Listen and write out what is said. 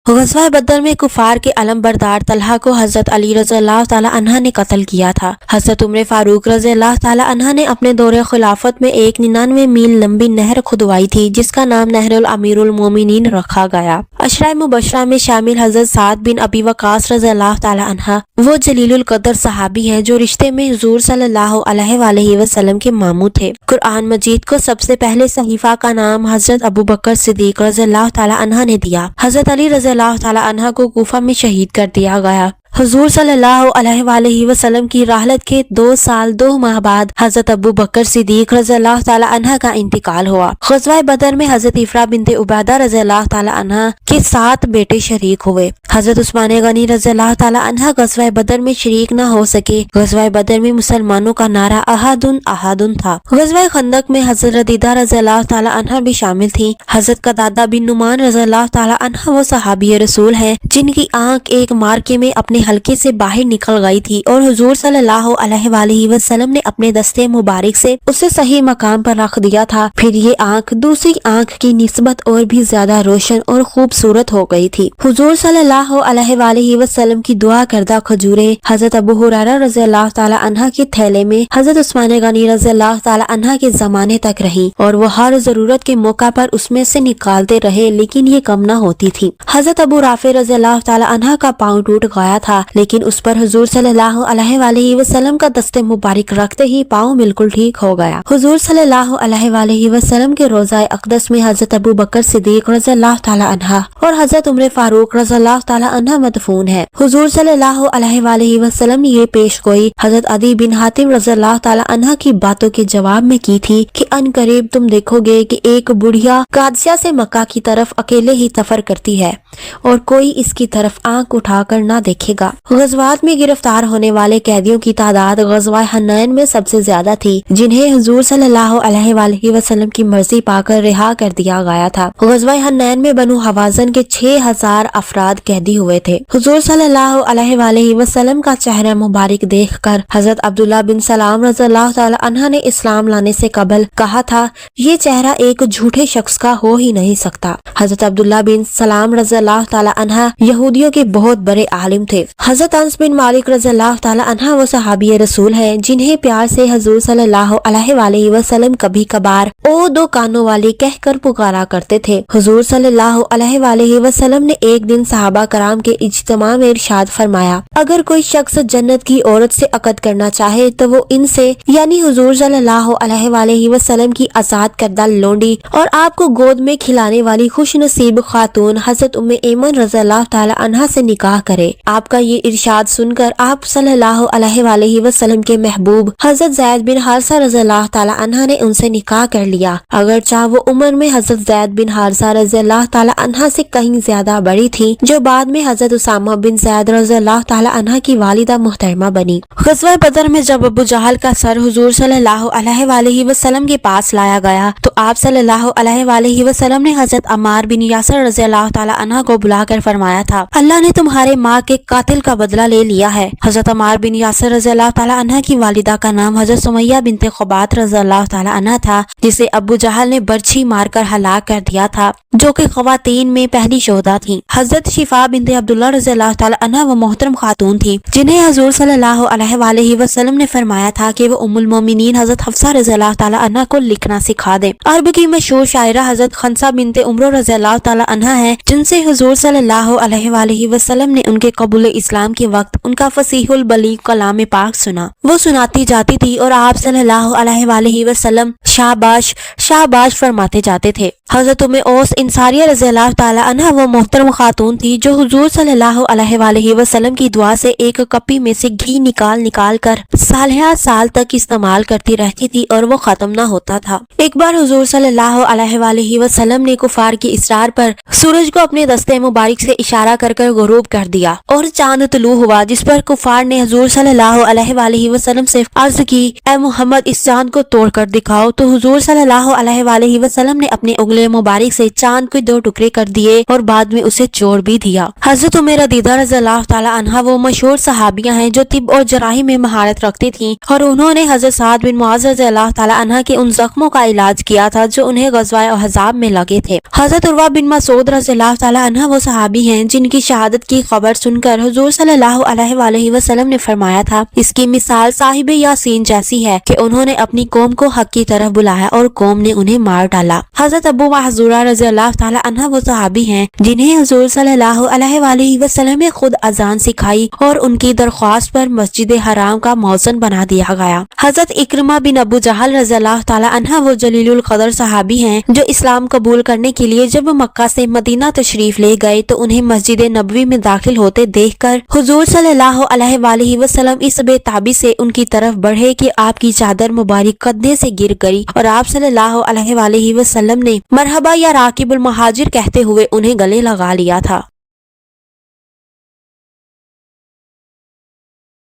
ग़ज़वा बदर में कुफार के अलम बरदार तलहा को हजरत अली रज़ी अल्लाह ताला अन्हा ने कत्ल किया था। हजरत उम्र फारूक रज़ी अल्लाह ताला अन्हा ने अपने दौरे खिलाफत में एक 99 मील लंबी नहर खुदवाई थी, जिसका नाम नहरुल अमीरुल मोमिनीन रखा गया। अशरा मुबशरा में शामिल हजरत साद बिन अबी वकास रज़ी अल्लाह ताला अन्हा वो जलीलुल कदर सहाबी हैं जो रिश्ते में हुजूर सल्लल्लाहु अलैहि वसल्लम के मामू थे। कुरान मजीद को सबसे पहले सहीफा का नाम हजरत अबू बकर सिद्दीक रज़ी अल्लाह ताला अन्हा ने दिया। हजरत अली रज़ी अल्लाह ताला अन्हा को कूफा में शहीद कर दिया गया। हुजूर सल्लल्लाहु अलैहि वसल्लम की राहलत के 2 साल 2 माह बाद हजरत अबू बकर सिद्दीक रज़ी अल्लाह ताला अन्हा का इंतकाल हुआ। ग़ज़वा बदर में हजरत इफ़रा बिनते उबैदा रज़ी अल्लाह ताला अन्हा के 7 बेटे शरीक हुए। हजरत उस्मान गनी रज़ी अल्लाह ताला अन्हा ग़ज़वा बदर में शरीक न हो सके। ग़ज़वा बदर में मुसलमानों का नारा अहादुन अहादुन था। ग़ज़वा खंदक में हजरत रदीदा रज़ी अल्लाह ताला अन्हा भी शामिल थी। हजरत कतादा बिन नुमान रज़ी अल्लाह ताला अन्हा वो सहाबी रसूल है जिनकी आंख एक मार्के में अपने हल्के से बाहर निकल गई थी और हुजूर सल्लल्लाहु अलैहि वसल्लम ने अपने दस्ते मुबारक से उसे सही मकाम पर रख दिया था। फिर ये आंख दूसरी आंख की निस्बत और भी ज्यादा रोशन और खूबसूरत हो गई थी। हुजूर सल्लल्लाहु अलैहि वसल्लम की दुआ करदा खजूरें हजरत अबू हुरैरा रज़ी अल्लाह ताला अन्हा के थैले में हजरत उस्मान गनी रज़ी अल्लाह ताला अन्हा के जमाने तक रही और वो हर जरूरत के मौका पर उसमें से निकालते रहे, लेकिन ये कम न होती थी। हजरत अबू राफे रज़ी अल्लाह ताला अन्हा का पाँव टूट गया था, लेकिन उस पर हुजूर सल्लल्लाहु अलैहि वसल्लम का दस्ते मुबारक रखते ही पाँव बिल्कुल ठीक हो गया। हुजूर सल्लल्लाहु अलैहि वसल्लम के रोज़ा अक़दस में हजरत अबू बकर सिद्दीक रज़ी अल्लाह ताला अन्हा और हजरत उम्र फारूक रज़ी अल्लाह ताला अन्हा मदफून है। हुजूर सल्लल्लाहु अलैहि वसल्लम ने ये पेशगोई हजरत अदी बिन हातिम रज़ी अल्लाह ताला अन्हा की बातों के जवाब में की थी कि अनकरीब तुम देखोगे कि एक बुढ़िया कादसिया से मक्का की तरफ अकेले ही सफर करती है और कोई इसकी तरफ आंख उठाकर ना देखेगा। ग़ज़वात में गिरफ्तार होने वाले कैदियों की तादाद ग़ज़वा हन्नैन में सबसे ज्यादा थी, जिन्हें हुजूर सल्लल्लाहु अलैहि वसल्लम की मर्जी पाकर रिहा कर दिया गया था। ग़ज़वा हन्नैन में बनु हवाज़न के 6000 अफराद कैदी हुए थे। हुजूर सल्लल्लाहु अलैहि वसल्लम का चेहरा मुबारक देखकर हजरत अब्दुल्ला बिन सलाम रज़ी अल्लाह ताला अन्हा ने इस्लाम लाने से कबल कहा था, ये चेहरा एक झूठे शख्स का हो ही नहीं सकता। हजरत अब्दुल्ला बिन सलाम रज़ी अल्लाह ताला अन्हा यहूदियों के बहुत बड़े आलिम थे। हजरत अनस बिन मालिक रज़ी अल्लाह ताला अन्हा वो सहाबी रसूल हैं जिन्हें प्यार से हुजूर सल्लल्लाहु अलैहि वसल्लम कभी कभार ओ दो कानों वाली कहकर पुकारा करते थे। हुजूर सल्लल्लाहु अलैहि वसल्लम ने एक दिन सहाबा कराम के इज्तिमा में इरशाद फरमाया, अगर कोई शख्स जन्नत की औरत से अक़द करना चाहे तो वो इनसे यानी हुजूर सल्लल्लाहु अलैहि वसल्लम की आजाद करदा लोंडी और आपको गोद में खिलाने वाली खुश नसीब खातून हजरत उम्मे ऐमन रज़ी अल्लाह ताला अन्हा से निकाह करे। आपका ये इरशाद सुनकर आप सल्लल्लाहु अलैहि वसल्लम के महबूब हजरत ज़ैद बिन हारिसा रज़ी अल्लाह ताला अन्हा ने उनसे निकाह कर लिया। अगर चाह वो उम्र में हजरत ज़ैद बिन हारिसा रज़ी अल्लाह ताला अन्हा से कहीं ज्यादा बड़ी थी, जो बाद में हजरत उसामा बिन ज़ैद रज़ी अल्लाह ताला अन्हा की वालिदा मुहतरमा बनी। ग़ज़वा बदर में जब अबू जहल का सर हुजूर सल्लल्लाहु अलैहि वसल्लम के पास लाया गया तो आप सल्लल्लाहु अलैहि वसल्लम ने हजरत अम्मार बिन यासर रज़ी अल्लाह ताला अन्हा को बुलाकर फरमाया था, अल्लाह ने तुम्हारे माँ के कातिल का बदला ले लिया है। हजरत अम्मार बिन यासर रज़ी अल्लाह ताला अन्हा की वालिदा का नाम हजरत सुमैया बिनते खुबात रज़ी अल्लाह ताला अन्हा था, जिसे अबू जहल ने बर्छी मारकर हलाक कर दिया था, जो कि ख़वातीन में पहली शोहदा थी। हजरत शिफा बिनते अब्दुल्ला रज़ी अल्लाह ताला अन्हा वो मोहतरम खातून थी जिन्हें हुजूर सल्लल्लाहु अलैहि वसल्लम ने फरमाया था कि वो उम्मुल मोमिनीन हजरत हफ्सा रज़ी अल्लाह ताला अन्हा को लिखना सिखा दे। अरब की मशहूर शायरा हजरत खंसा बिनते उमर रज़ी अल्लाह ताला अन्हा है, जिनसे हुजूर सल्लल्लाहु अलैहि वसल्लम ने उनके कबूल इस्लाम के वक्त उनका फसीहुल बलीग कलाम पाक सुना। वो सुनाती जाती थी और आप सल्लल्लाहु अलैहि वसल्लम शाबाश शाबाश फरमाते जाते थे। हजरत उम्मे औस इंसारिया रज़ी अल्लाह ताला अन्हा वो मोहतरम खातून थी जो हुजूर सल्लल्लाहु अलैहि वसल्लम की दुआ से एक कपी में से घी निकाल कर साल तक इस्तेमाल करती रहती थी और वो खत्म ना होता था। एक बार हुजूर सल्लल्लाहु अलैहि वसल्लम ने कुफार की इसरार पर सूरज को अपने दस्ते मुबारक से इशारा कर गुरूब कर दिया और चांद तुलू हुआ, जिस पर कुफार ने हुजूर सल्लल्लाहु अलैहि वसल्लम से अर्ज की, ए मुहम्मद इस चांद को तोड़ कर दिखाओ। तो हुजूर सल्लल्लाहु अलैहि वसल्लम ने अपने उंगली मुबारक से चांद को 2 टुकड़े कर दिए और बाद में उसे जोड़ भी दिया। था। हजरत उम्मे रदीदा रज़ी अल्लाह ताला अन्हा वो मशहूर सहाबियां हैं जो तिब और जराही में महारत रखती थीं और उन्होंने हजरत साद बिन मुआज़ रज़ी अल्लाह ताला अन्हा के उन जख्मों का इलाज किया था जो उन्हें ग़ज़वाए अहज़ाब में लगे थे। हजरत उर्वा बिन मसूद रज़ी अल्लाह ताला अन्हा वो सहाबी हैं जिनकी शहादत की खबर सुनकर हुज़ूर सल्लल्लाहु अलैहि वसल्लम ने फरमाया था, इसकी मिसाल साहिब यासीन जैसी है कि उन्होंने अपनी कौम को हक की तरफ बुलाया और कौम ने उन्हें मार डाला। हजरत अबू महज़ूरा रज़ी अल्लाह ताला अन्हा वो सहाबी हैं जिन्हें हुज़ूर सल्लल्लाहु अलैहि वसल्लम ने खुद अजान सिखाई और उनकी दरख्वास्त पर मस्जिद हराम का मौज़न बना दिया गया। हजरत इक्रमा बिन अबू जहल रज़ी अल्लाह ताला अन्हा वो जलीलुल क़दर सहाबी हैं जो इस्लाम कबूल करने के लिए जब मक्का से मदीना तशरीफ ले गए तो उन्हें मस्जिद नबवी में दाखिल होते देखकर हुज़ूर सल्लल्लाहु अलैहि वसल्लम इस बेताबी से उनकी तरफ बढ़े कि आपकी चादर मुबारक कंधे से गिर गई और आप सल्लल्लाहु अलैहि वसल्लम ने मरहबा या राकिबुल महाजिर कहते हुए उन्हें गले लगा लिया था।